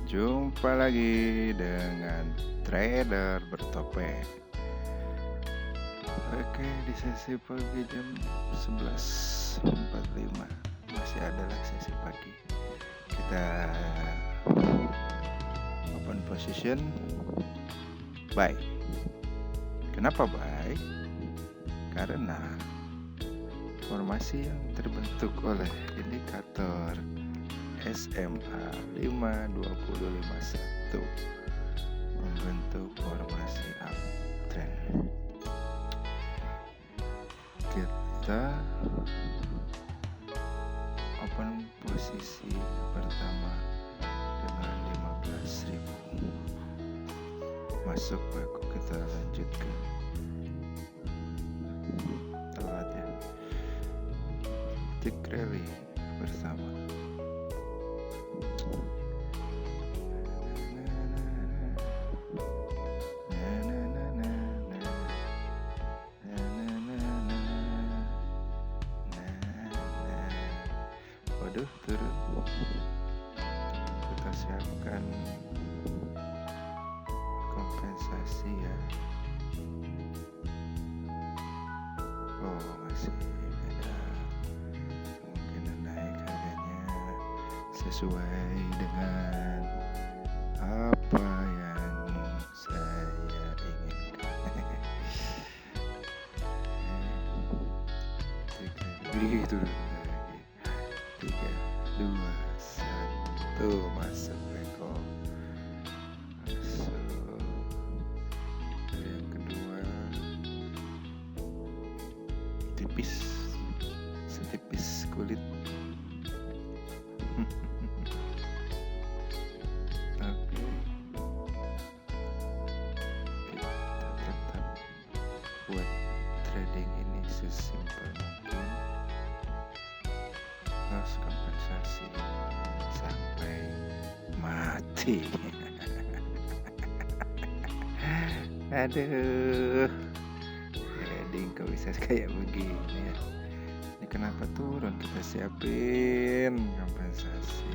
Jumpa lagi dengan trader bertopeng. Oke, di sesi pagi jam 11.45 masih ada lah sesi pagi. Kita open position buy. Kenapa buy? Karena formasi yang terbentuk oleh indikator SMA 52051 membentuk formasi uptrend. Kita open posisi pertama dengan 15.000. Masuk baku kita lanjutkan. Telat ya. Tick rally bersama. Waduh, turun. Kita siapkan kompensasi ya. Oh, masih ada kemungkinan naik harganya sesuai dengan apa yang saya inginkan. Gitu lagi. 3, 2, 1 masuk Beko. Masuk. Yang kedua tipis, setipis kulit. Oke, kita tetap buat trading ini sesimpel mungkin. Loss kompensasi sampai mati. Aduh, trading kok bisa kayak begini ya. Ini kenapa turun? Kita siapin kompensasi.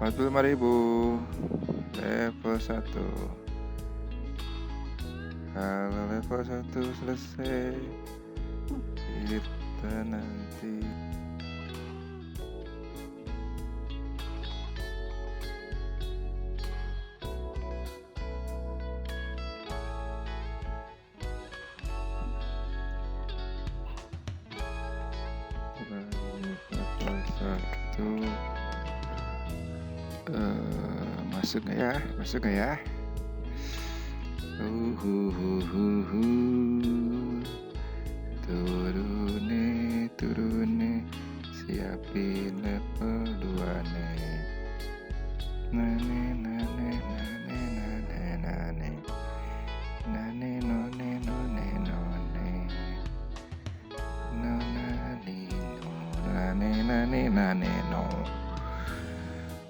Rp45.000 level 1. Kalau level 1 selesai, kita nanti level 1 masuk nggak ya? Masuk nggak ya? Turun nih, siapin level 2 nih.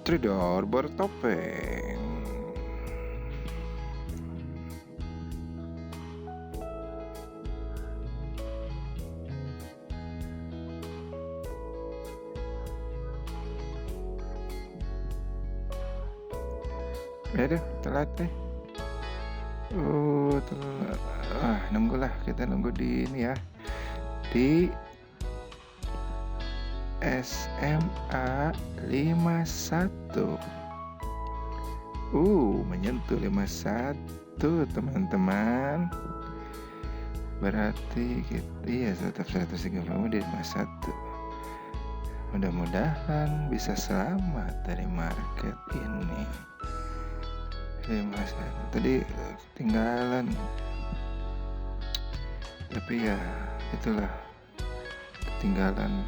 Trader bertopeng. Aduh, telat deh. Telat. Nunggulah, kita nunggu di ini ya. Di SMA 51. Menyentuh 51 teman-teman. Berarti kita tetap 130 di 51. mudah-mudahan bisa selamat dari market ini. Mas tadi ketinggalan, tapi ya itulah ketinggalan.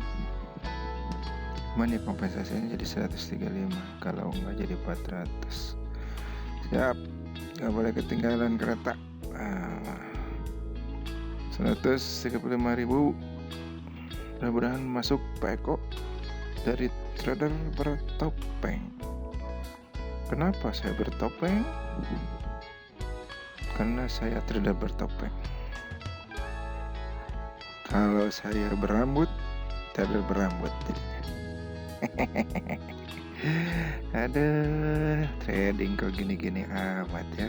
Cuman ya kompensasinya jadi 135, kalau nggak jadi 400. Siap, nggak boleh ketinggalan kereta. 135.000. Mudah-mudahan masuk Pak Eko dari trader bertopeng. Kenapa saya bertopeng? Karena saya trader bertopeng. Kalau saya berambut, trader berambut. Aduh, trading kok gini-gini amat ya.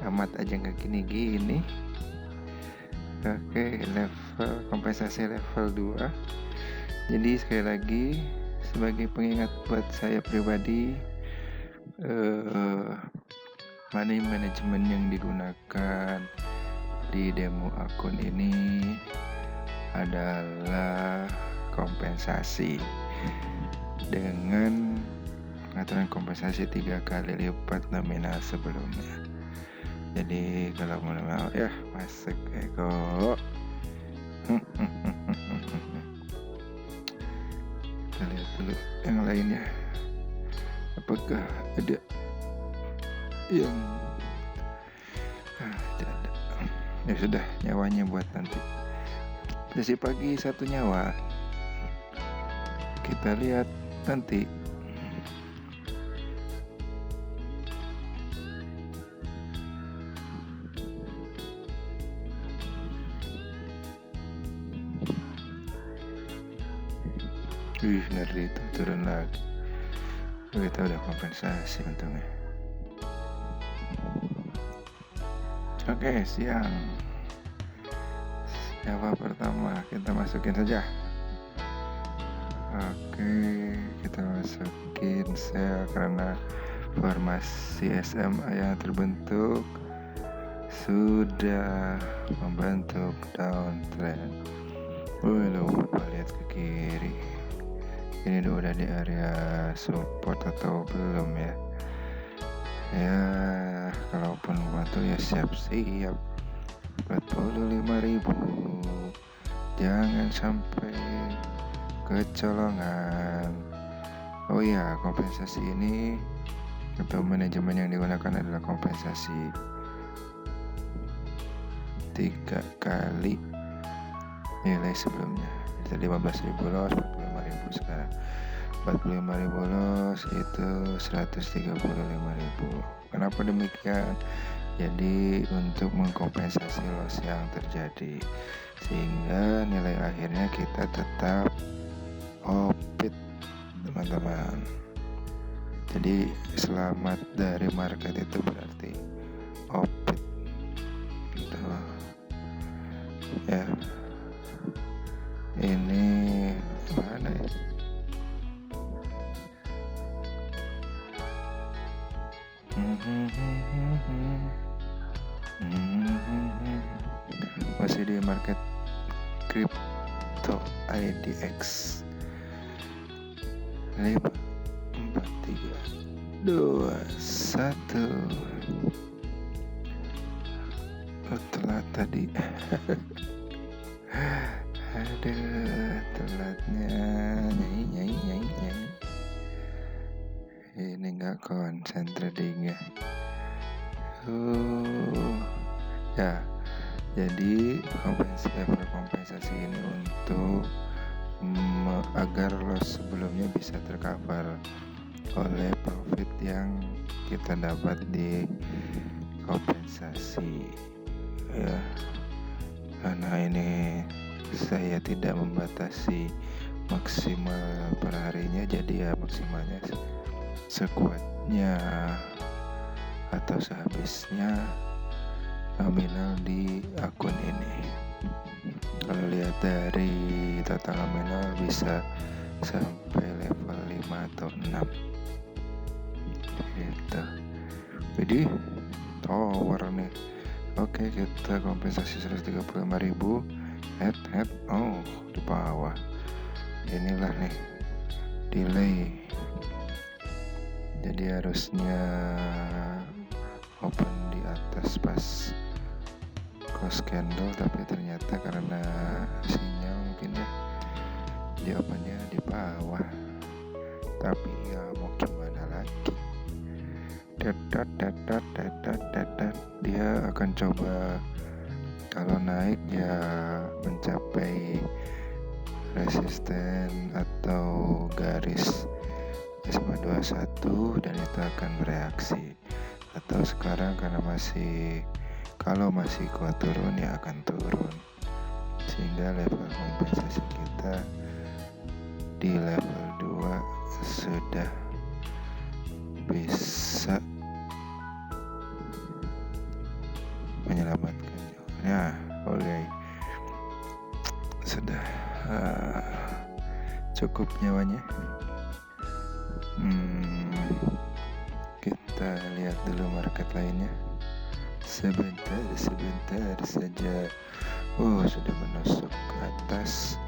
Amat aja nggak gini-gini. Oke, level kompensasi level 2. Jadi sekali lagi sebagai pengingat buat saya pribadi, money management yang digunakan di demo akun ini adalah kompensasi dengan pengaturan kompensasi 3 kali lipat nominal sebelumnya. Jadi kalau mau ya masuk Eko. Kita lihat dulu yang lainnya, apakah ada yang tidak ada. Ya sudah, nyawanya buat nanti. Dari pagi 1 nyawa, kita lihat nanti. Ngeri itu turun lagi. Kita udah kompensasi untungnya. Oke, siang. Nyawa pertama kita masukin saja. Oke, kita masukin sel karena formasi SMA yang terbentuk sudah membentuk downtrend. Lupa lihat ke kiri. Ini udah di area support atau belum ya? Ya, kalaupun bantu ya siap-siap. 45.000. Jangan sampai kecolongan. Oh iya, kompensasi ini atau manajemen yang digunakan adalah kompensasi 3 kali nilai sebelumnya. Jadi 15.000 loss, 45.000 sekarang. 45.000 loss itu 135.000. Kenapa demikian? Jadi untuk mengkompensasi loss yang terjadi, sehingga nilai akhirnya kita tetap profit, teman-teman. Jadi selamat dari market itu berarti profit gitu ya. Ini mana ya? Masih di market crypto IDX 5 4 3 2 1. Telat tadi. Aduh, telatnya nyai. Ini nggak konsen tradingnya. Ya, jadi kompensasi ini untuk agar loss sebelumnya bisa tercover oleh profit yang kita dapat di kompensasi ya. Karena ini saya tidak membatasi maksimal per harinya, jadi ya maksimalnya sekuatnya atau sehabisnya nominal di akun ini. Kalau lihat dari total nominal bisa sampai level 5 atau 6 gitu. Jadi tower nih. Oke, kita kompensasi 135.000. Head di bawah. inilah nih delay, jadi harusnya open di atas pas close candle, tapi ternyata karena sinyal mungkin ya dia opennya di bawah, tapi ya mau gimana lagi. Dia akan coba kalau naik ya mencapai resisten atau garis SMA 21 dan itu akan bereaksi. Atau sekarang karena kalau masih kuat turun ya akan turun, sehingga level kompensasi kita di level 2 sudah bisa menyelamatkannya. Oke, sudah cukup nyawanya. Kita lihat dulu market lainnya. Sebentar saja. Sudah menusuk ke atas.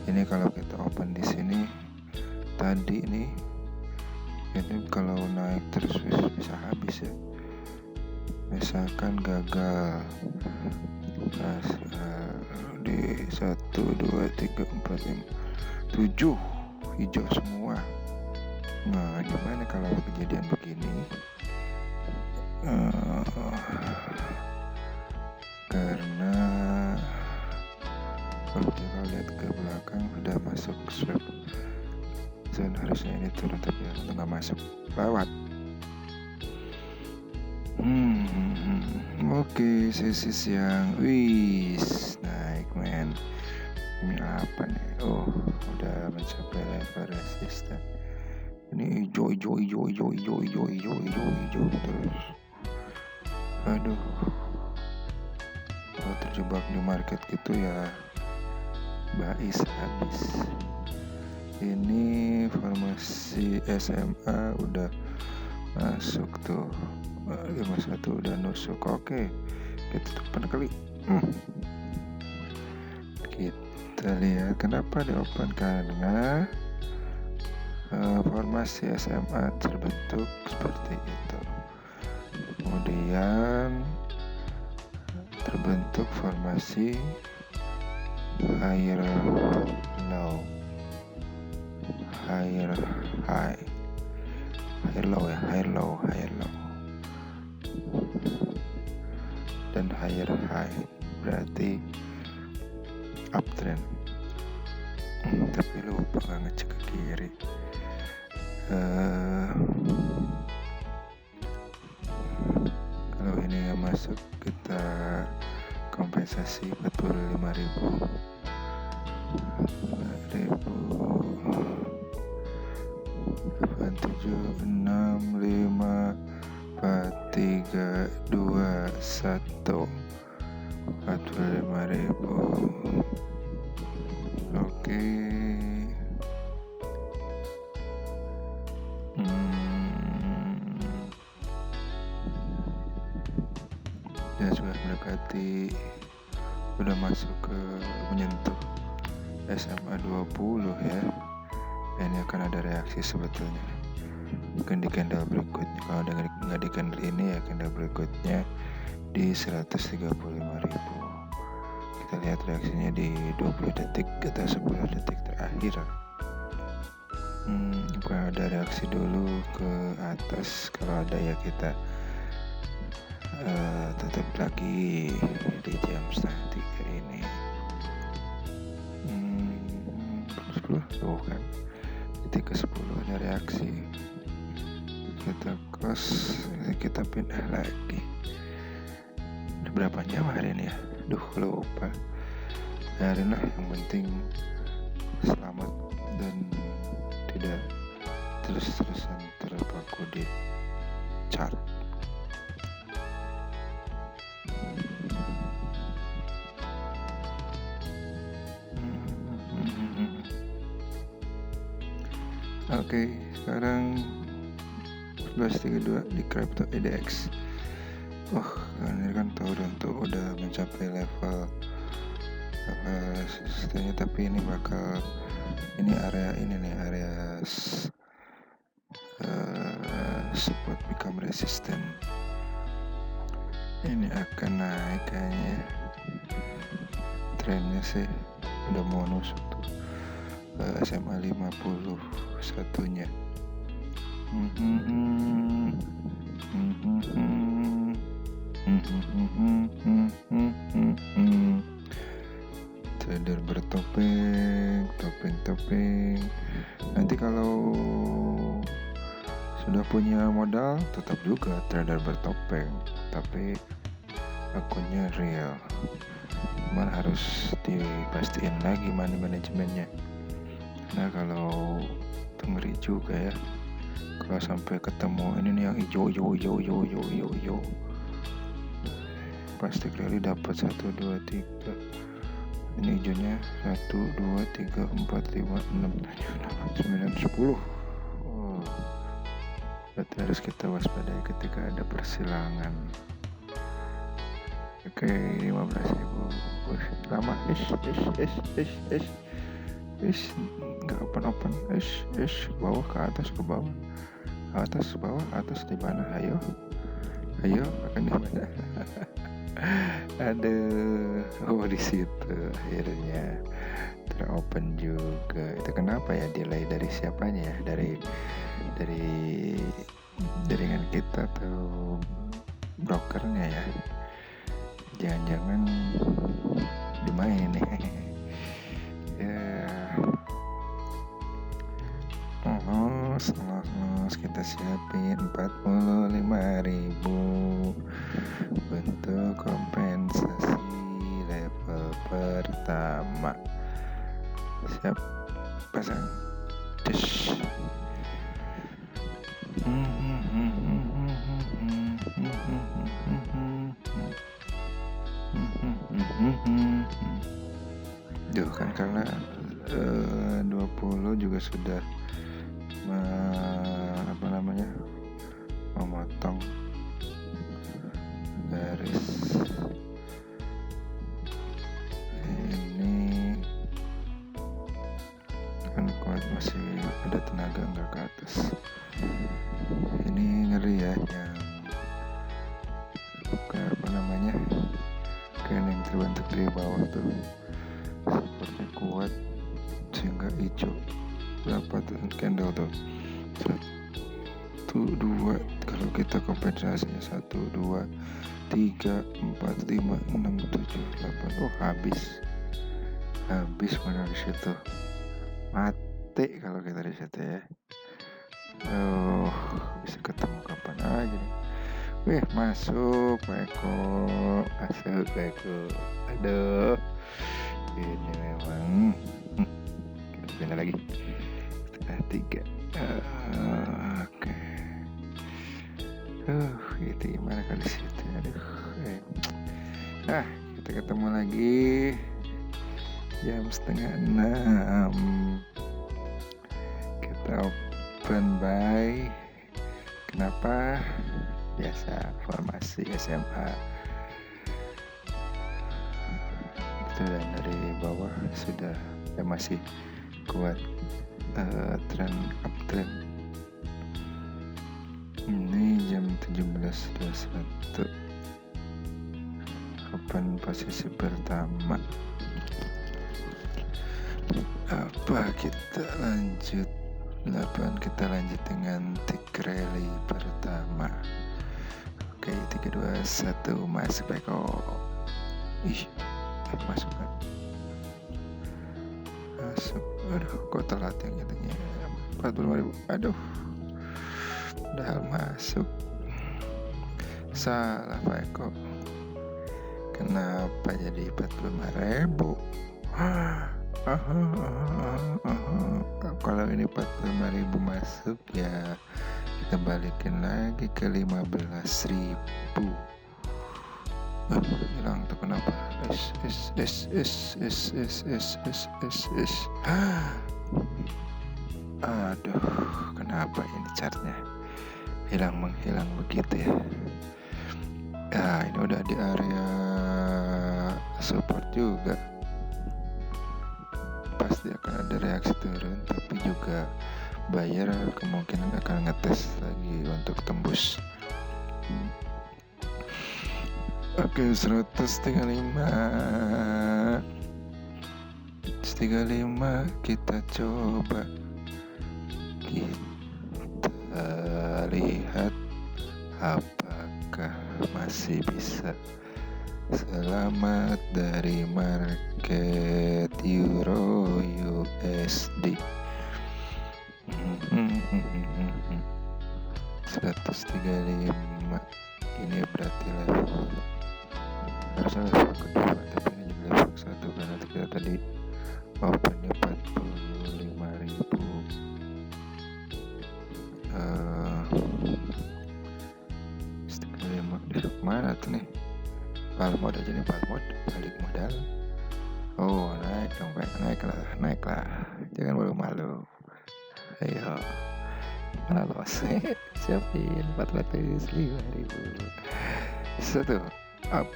Ini kalau kita open di sini tadi nih, ini kalau naik terus bisa habis ya. Misalkan gagal di 1, 2, 3, 4, 5, 7 hijau semua. Nah, gimana kalau kejadian begini? Karena kalau kita lihat ke belakang udah masuk swap zone, harusnya ini turun tapi nggak masuk, lewat. Oke, sesi siang, naik men. Ini apa nih? Udah mencapai level resisten. Ini hijau terus. Aduh, kalau terjebak di market gitu ya bais habis. Ini formasi SMA udah masuk tuh, 51 udah nusuk. Oke, kita open kali. Kita lihat kenapa di open, karena formasi SMA terbentuk seperti itu. Kemudian terbentuk formasi higher low, higher low, dan higher high, berarti uptrend. Tapi lupa nggak ngecek ke kiri. Kalau ini yang masuk, kita kompensasi 45.000. 7, 6, 5, 4, 3, 2, 1, 45.000. Oke. Ya sudah mendekati, udah masuk ke menyentuh SMA 20 ya. Ini akan ada reaksi sebetulnya, mungkin di candle berikutnya. Kalau nggak di candle ini ya candle berikutnya di 135.000. Kita lihat reaksinya di 20 detik atau 10 detik terakhir. Apakah ada reaksi dulu ke atas? Kalau ada ya kita tetap lagi di jam setengah 3 ini. 10 kan, detik ke 10 ada reaksi, kita close, kita pindah lagi. Udah berapa jam hari ini ya? Lupa. Biarin lah, yang penting selamat dan tidak terus-terusan terpaku di chart. Oke, sekarang 11.32 di Crypto IDX. Ini kan udah mencapai level resistennya, tapi ini bakal Ini area support become resistant. Ini akan naik kayaknya. Trennya sih udah mau nusuk tuh SMA 51 nya. Trader bertopeng, topeng. Nanti kalau sudah punya modal tetap juga trader bertopeng, tapi akunnya real. Cuman harus dipastiin lagi money manajemennya. Nah kalau itu ngeri juga ya, kalau sampai ketemu ini nih yang hijau, pasti kali dapat 1, 2, 3. Ini hijaunya 1, 2, 3, 4, 5, 6, 7, 8, 9, 10. Berarti harus kita waspadai ketika ada persilangan. Oke, 15.000. Lama. Nggak open. Bawah ke atas, ke bawah. Atas, bawah, atas, di mana? Ayo, akan di mana? Aduh, di situ akhirnya teropen juga. Itu kenapa ya delay dari siapanya ya? Dari jaringan kita atau brokernya ya? Jangan-jangan dimain nih. Ya. Los kita siapin 45.000 untuk kompensasi level pertama. Siap, pasang. Duh, kan karena 20 juga sudah memotong garis ini kan kuat, masih ada tenaga nggak ke atas. Ini ngeri ya, yang kayak yang terbentuk di bawah tuh seperti kuat sehingga hijau. Berapa tuh candle tuh? 1, 2, kalau kita kompensasinya 1, 2, 3, 4, 5, 6, 7, 8. Oh, habis mana di situ. Mati kalau kita di situ ya. Oh, bisa ketemu kapan aja nih. Wih, masuk Pak Eko. Aduh, ini memang kita pindah lagi. Sudah 3. Oke. Itu gimana kali situ? Aduh. Kita ketemu lagi jam 5:30. Kita open buy. Kenapa? Biasa formasi SMA. Itu dan dari bawah sudah masih kuat uptrend. Ini jam 17.21 open posisi pertama. Kita lanjut dengan tick rally pertama. Oke, 3, 2, 1 masuk Beko. Masuk kan? Masuk. Aduh, kok telat yang katanya 45.000. Aduh, padahal masuk. Salah Pak Eko. Kenapa jadi 45.000? Kalau ini 45.000 masuk ya kita balikin lagi ke 15.000. Hilang tuh kenapa? Aduh, kenapa ini chartnya menghilang begitu ya? Ini udah di area support juga. Pas pasti akan ada reaksi turun, tapi juga buyer kemungkinan akan ngetes lagi untuk tembus. Oke, 135 kita coba, kita lihat apakah masih bisa. Selamat dari market Euro USD 135. Ini berarti level, harusnya level kedua, tapi ini juga level satu karena kita tadi opennya 45.000. Mana tuh nih? Palmod aja nih, palmod balik modal. Oh, naik dong, naik lah, jangan malu-malu. Ayo, mana los? Siapin 405.000. Satu up.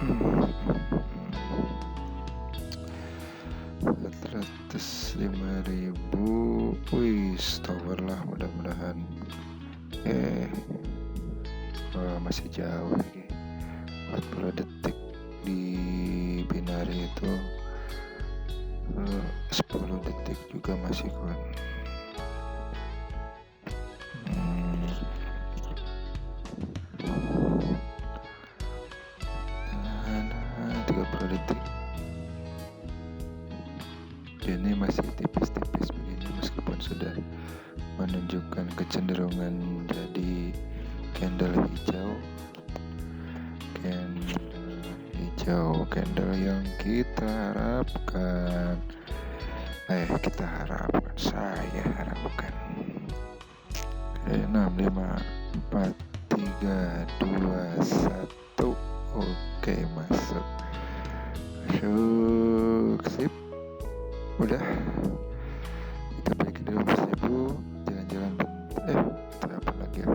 405.000. Wih, tower lah mudah-mudahan. Masih jauh lagi. 40 detik di binari itu, 10 detik juga masih kuat. 30 detik. Ini masih tipis-tipis begini meskipun sudah menunjukkan kecenderungan jadi candle hijau, candle yang kita harapkan. Saya harapkan. 6, 5, 4, 3, 2, 1. Oke, masuk. Sip. Udah. Kita balikin dulu 15.000. Jalan-jalan bentar. Apa lagi ya?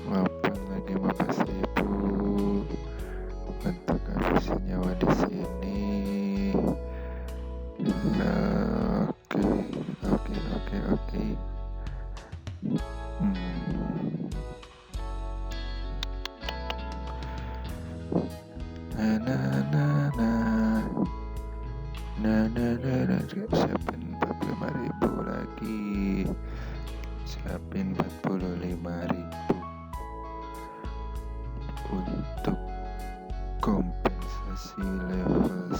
Ngapain lagi 15.000 untuk habisin nyawa di sini. Oke. Siapin 45.000 lagi. Siapin 45.000 untuk kompensasi level 1.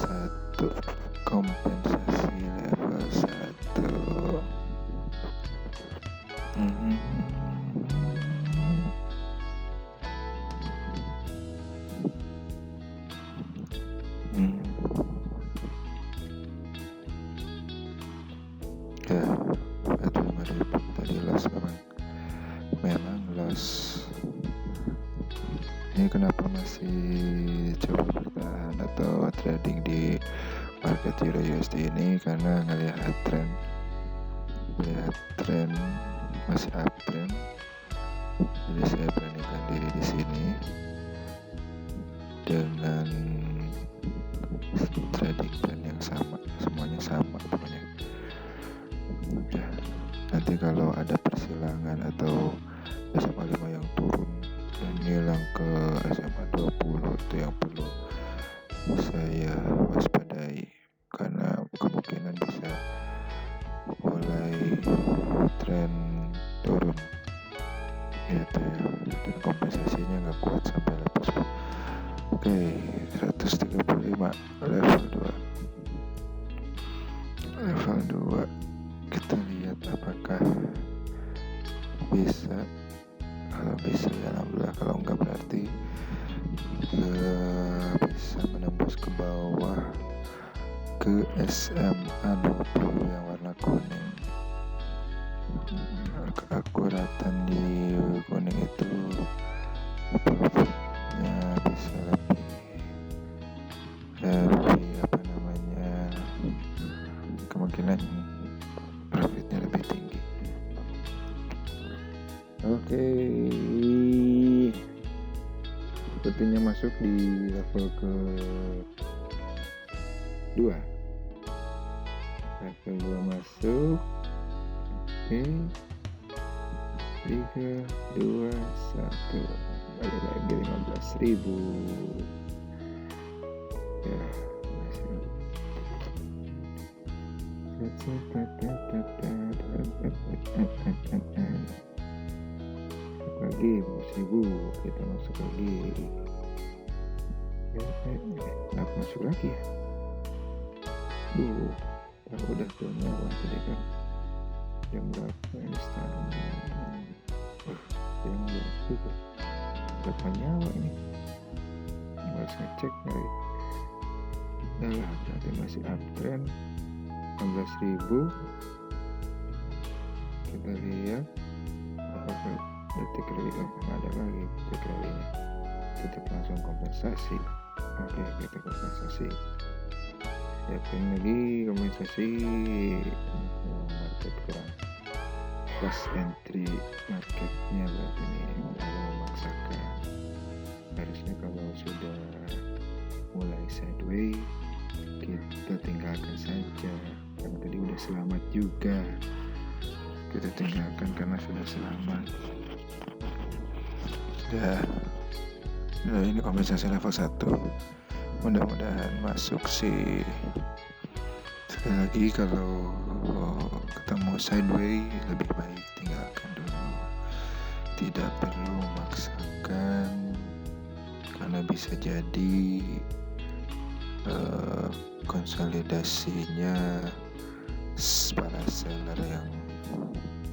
Ya, 45.000 tadi loss, memang loss. Ini kenapa masih coba bertahan atau trading di market Euro USD ini? Karena ngelihat tren masih uptrend, jadi saya beranikan diri di sini dengan trading plan yang sama, semuanya sama pokoknya. Ya, nanti kalau ada persilangan atau SMA 5 yang turun dan hilang ke SMA 20, itu yang perlu saya waspadai, karena kemungkinan bisa mulai tren turun gitu ya, dan kompensasinya nggak kuat sampai level 10. Oke, 135 level 2. Kita lihat apakah bisa. Kalau bisa ya alhamdulillah, kalau enggak berarti bisa menembus ke bawah ke SMA 20 yang warna kuning. Keakuratan di kuning itu profitnya bisa lebih kemungkinan profitnya lebih tinggi. Oke, sepertinya masuk di level ke 2. Level 2 masuk. Oke. 3, 2, 1. Balik lagi 15.000. Ya, masih. Lagi 15.000, kita masuk lagi. Kenapa masuk lagi ya? Udah tuh nyawa tadi kan. Jam berapa ini sekarang? Jam berapa? Berapa nyawa ini? Harus ngecek kali. Nah, berarti masih uptrend 16.000. Kita lihat apakah detik rally ada lagi detik rally-nya. Kita langsung kompensasi. Oke, kita kompensasi. Siapin lagi kompensasi. Market kurang pas entry marketnya, berarti ini mulai memaksakan. Harusnya kalau sudah mulai sideways kita tinggalkan saja, karena tadi udah selamat juga. Kita tinggalkan karena sudah selamat. Nah, ini kompensasi level 1. Mudah-mudahan masuk sih. Sekali lagi, kalau ketemu sideways lebih baik tinggalkan dulu. Tidak perlu memaksakan, karena bisa jadi konsolidasinya para seller yang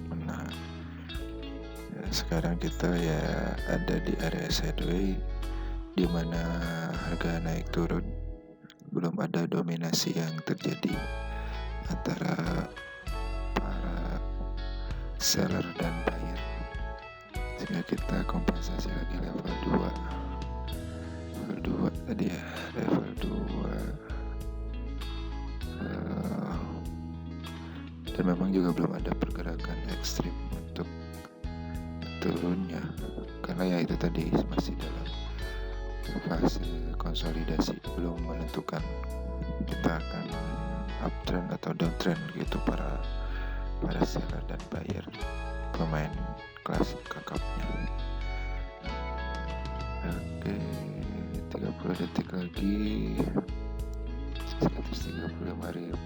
menang. Sekarang kita ya ada di area sideways, di mana harga naik turun, belum ada dominasi yang terjadi antara para seller dan buyer, sehingga kita kompensasi lagi level 2 tadi ya, level 2. Dan memang juga belum ada pergerakan ekstrim untuk turunnya, karena ya itu tadi masih dalam fase konsolidasi, belum menentukan kita akan uptrend atau downtrend gitu para seller dan buyer, pemain kelas kakapnya. Oke, 30 detik lagi, 135.000.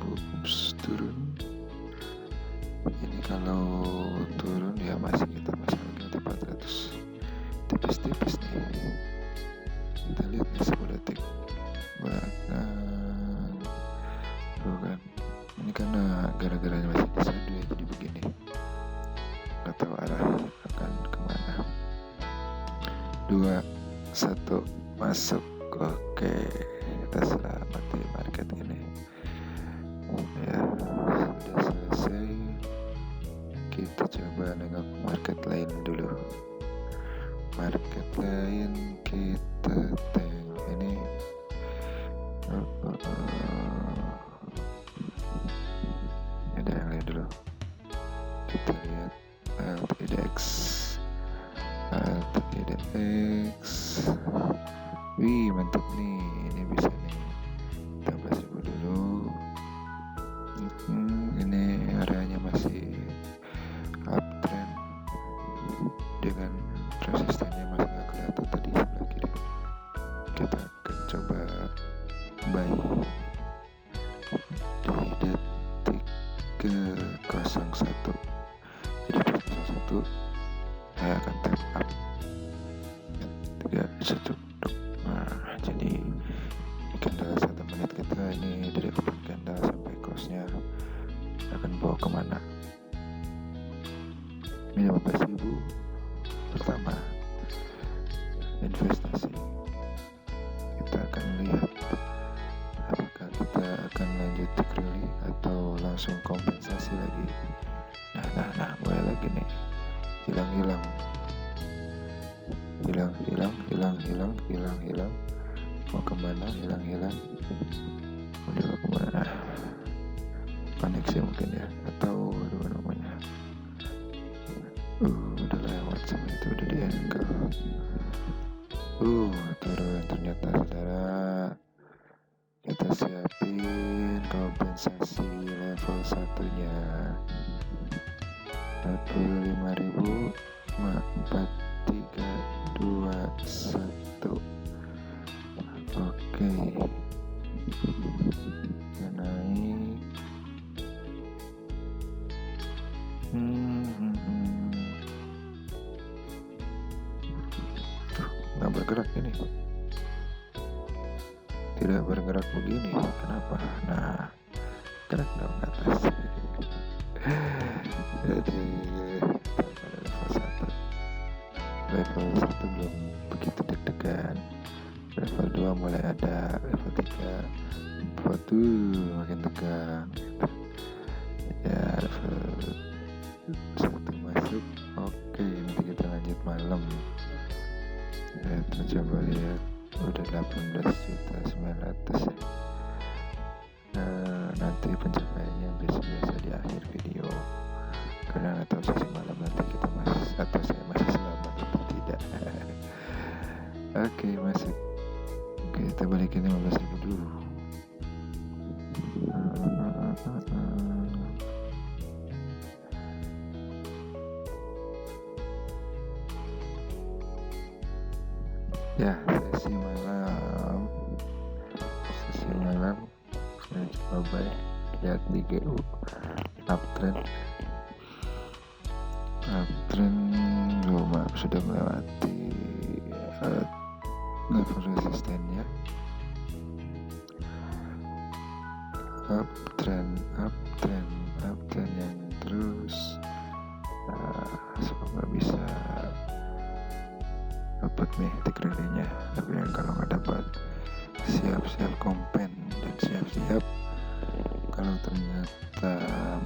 Turun. Ini kalau turun ya masih kita masuk lagi 400, tipis-tipis nih. Kita lihat nih 10 detik bahkan kan ini karena gara-gara masih di sideways jadi begini, nggak tahu arah akan kemana. 2, 1 masuk. Oke, kita selamati market ini ya. Sudah selesai, kita coba nengok market lain dulu. Market lain kita tengok ini. Ada yang lain dulu. Kita lihat ALTIDX. Wih, mantap nih, ini bisa nih 13.000 dulu. Ini areanya masih uptrend dengan resistennya masih nggak kelihatan tadi sebelah kiri. Kita akan coba buy di detik ke-01. Jadi pas 01 saya akan tap up 31. Nah, jadi candle 1 menit kita ini dari open candle sampai close-nya akan bawa kemana. Ini 15.000 pertama investasi. Kita akan lihat apakah kita akan lanjut tick rally atau langsung kompensasi lagi. Nah mulai lagi nih, hilang, mau kemana, hilang, mau dibawa kemana, panik sih mungkin ya, atau apa namanya, udah lewat sama itu, udah di angle, turun ternyata saudara. Kita siapin kompensasi level 1-nya 45.000. 4, 3, 2, 1. Oke, ya naik. Nggak bergerak ini, tidak bergerak begini, kenapa? Nah, gerak dong ke atas. Jadi level 1 belum begitu deg-degan, level 2 mulai ada, level 3 makin tegang ya. Level 1 masuk. Oke, nanti kita lanjut malam ya. Kita coba lihat, udah 18.900 ya. Nanti pencapaiannya biasa-biasa di akhir video, karena nggak tahu sesi malam nanti kita atau saya masih selamat atau tidak. Oke, masuk. Oke, kita balikin 15.000 dulu. Ya, sesi malam saya coba lihat di GU uptrend maaf, sudah melewati level resistennya. Uptrend yang terus. Semoga bisa dapat nih tick rally-nya, tapi yang kalau nggak dapat siap-siap kompen dan siap-siap kalau ternyata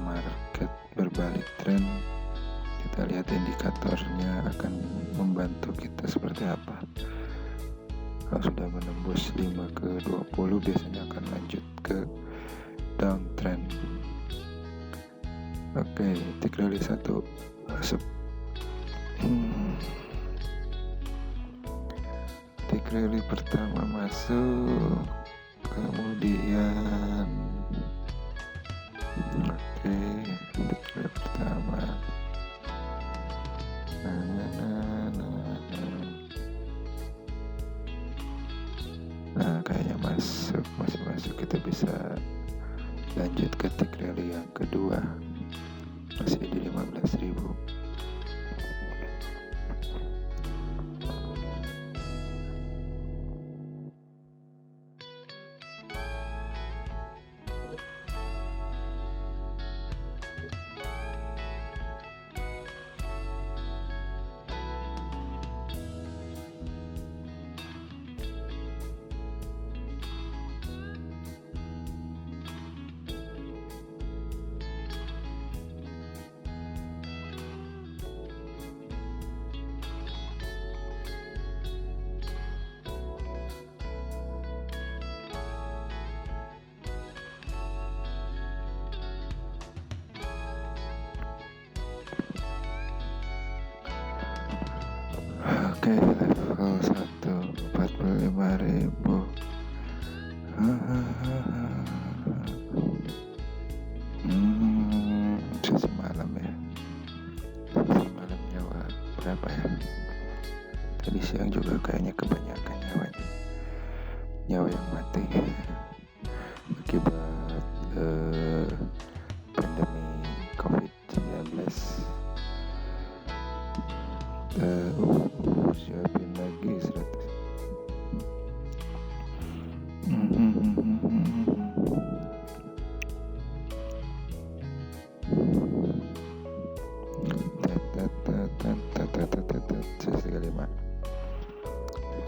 market berbalik tren. Kita lihat indikatornya akan membantu kita seperti apa. Kalau sudah menembus 5 ke 20 biasanya akan lanjut ke downtrend. Oke, tick rally 1 masuk. Tick rally pertama masuk, kemudian oke, tick rally pertama nah kayaknya masih masuk. Kita bisa lanjut ke tick rally yang kedua, masih di 15.000. Oke, level 1 45.000. Sesi malam ya. Sesi malam nyawa berapa ya? Tadi siang juga kayaknya kebanyakan nyawa yang mati akibat pandemi COVID-19. Siapin lagi 100.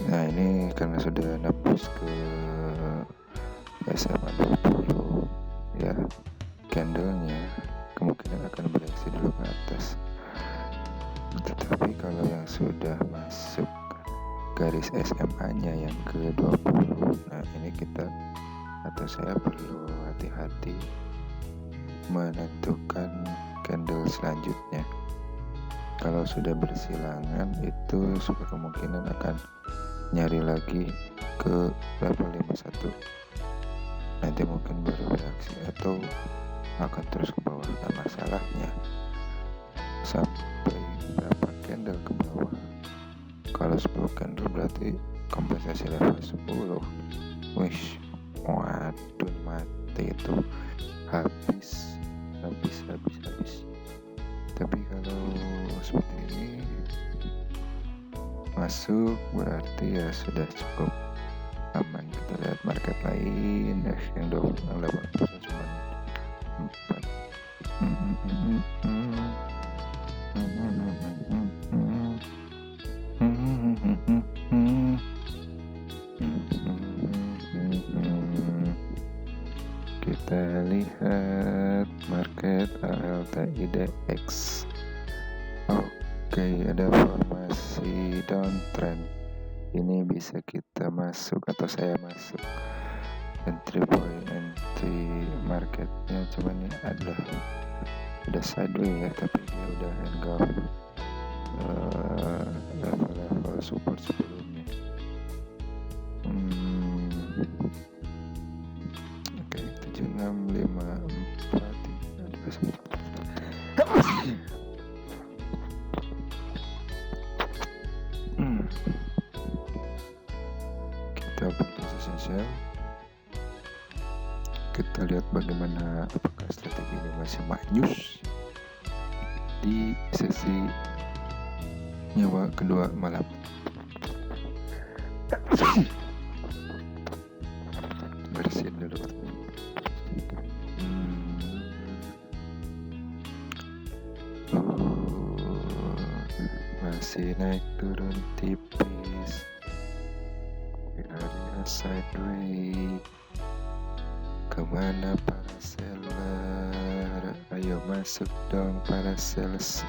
Nah ini karena sudah nembus ke SMA 20 ya, candlenya kemungkinan akan bereaksi dulu ke atas. Tetapi kalau yang sudah masuk garis SMA-nya yang ke-20, nah ini kita atau saya perlu hati-hati menentukan candle selanjutnya. Kalau sudah bersilangan itu super kemungkinan akan nyari lagi ke level 51. nanti mungkin baru bereaksi atau akan terus ke bawah. Nah, masalahnya sampai berapa candle ke bawah? Kalau 10 candle berarti kompensasi level 10. Wish, waduh, mati itu, habis. Tapi kalau seperti ini masuk berarti ya sudah cukup aman. Kita lihat market lain yang 8% cuma 4. Kita lihat market ALTIDX. Oke, ada formasi downtrend. Ini bisa kita masuk atau saya masuk. Entry point, entry marketnya cuman ini adalah udah sideways ya, tapi dia udah engulf level-level support sebelumnya. Oke, 7654. Kita open position sell. Kita lihat bagaimana apakah strategi ini masih manyus di sesi nyawa kedua malam. Bersihin dulu. Masih naik turun tipis di area sideways. Kemana para seller? Ayo masuk dong para sales.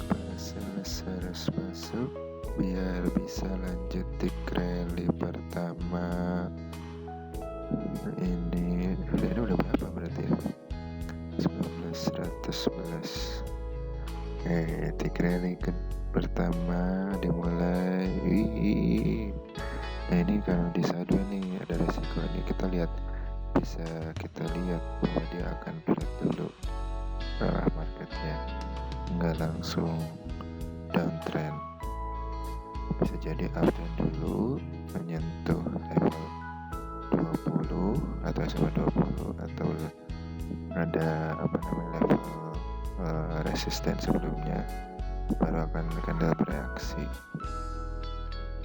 Para sales harus masuk biar bisa lanjut di rally pertama. Ini udah berapa berarti ya? 1911. Di rally pertama dimulai. Nah, ini kalau di sideways nih ada resiko nih. Bisa kita lihat bahwa dia akan flat dulu marketnya, nggak langsung downtrend. Bisa jadi uptrend dulu menyentuh level 20 atau sama 20 atau ada level resisten sebelumnya, baru akan bereaksi.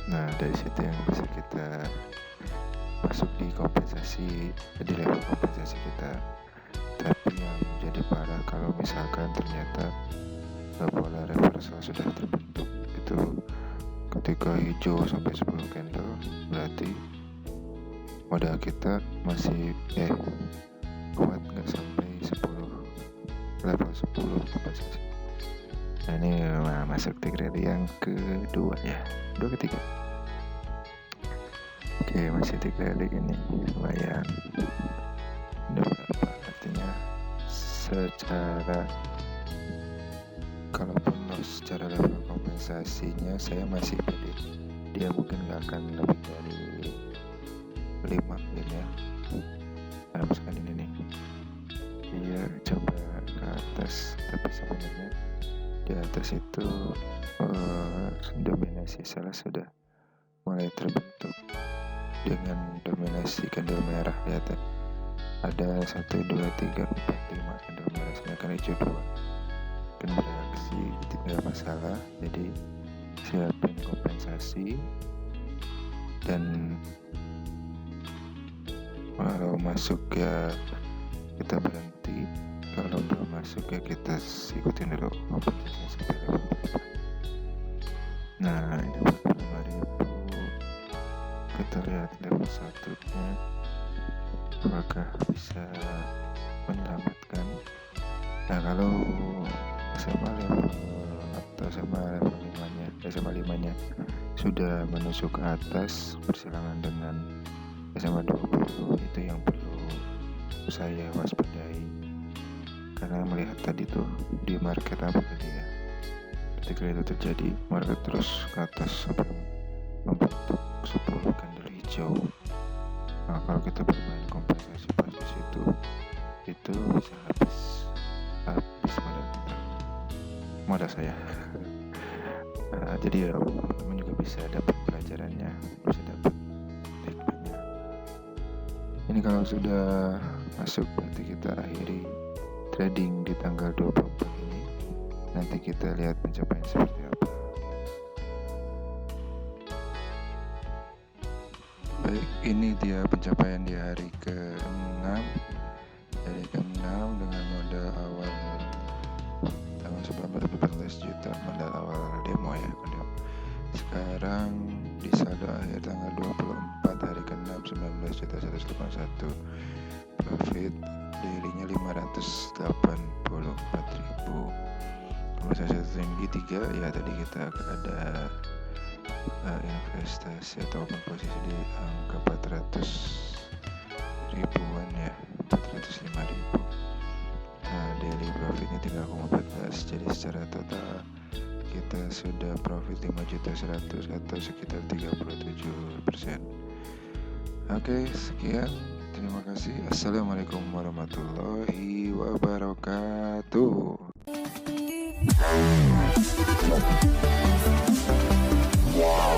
Nah, dari situ yang bisa kita masuk di kompensasi, di level kompensasi kita. Tapi yang jadi parah kalau misalkan ternyata pola reversal sudah terbentuk, itu ketika hijau sampai 10 candle berarti modal kita masih kuat nggak sampai 10 level 10 kompensasi. Nah, ini masuk di grade yang kedua ya, ketiga. Oke, masih di rally ini lumayan. Udah berapa? Artinya secara kalaupun loss secara level kompensasinya saya masih pede. Dia mungkin nggak akan lebih dari 5 ya. Karena misalkan ini nih, dia coba ke atas, tapi sebenarnya di atas itu dominasi salah sudah mulai terbentuk dengan dominasi candle merah. Lihat ya, ada 1, 2, 3, 4, 5 candle merah, sedangkan hijau 2 kan bereaksi, tidak masalah. Jadi siapin kompensasi, dan kalau masuk ya kita berhenti, kalau belum masuk ya kita ikutin dulu kompensasinya sampai level berapa. Nah, ini 45.000. Kita lihat level 1-nya apakah bisa menyelamatkan. Nah, kalau SMA level atau SMA level 5-nya sudah menusuk ke atas bersilangan dengan SMA 20, itu yang perlu saya waspadai. Karena melihat tadi tuh di market apa tadi ya, ketika itu terjadi market terus ke atas sampai membentuk 10 candle hijau. Nah, kalau kita bermain modal saya. Jadi ya teman-teman juga bisa dapat pelajarannya, bisa dapat tekniknya. Ini kalau sudah masuk berarti kita akhiri trading di tanggal 24 ini. Nanti kita lihat pencapaian seperti apa. Baik, ini dia pencapaian di hari ke-6. Hari ke-6 dengan modal awal tanggal 14 juta, modal awal demo ya. Sekarang di saldo akhir tanggal 24 hari ke-6 19.181. Profit daily-nya 584.000. Saya tinggi 3 ya, tadi kita ada investasi ataupun posisi di angka 400 ribuan ya, 405.000. Daily profitnya 3,14, jadi secara total kita sudah profit 5.100.000 atau sekitar 37%. Oke, sekian, terima kasih. Assalamualaikum warahmatullahi wabarakatuh. Wow.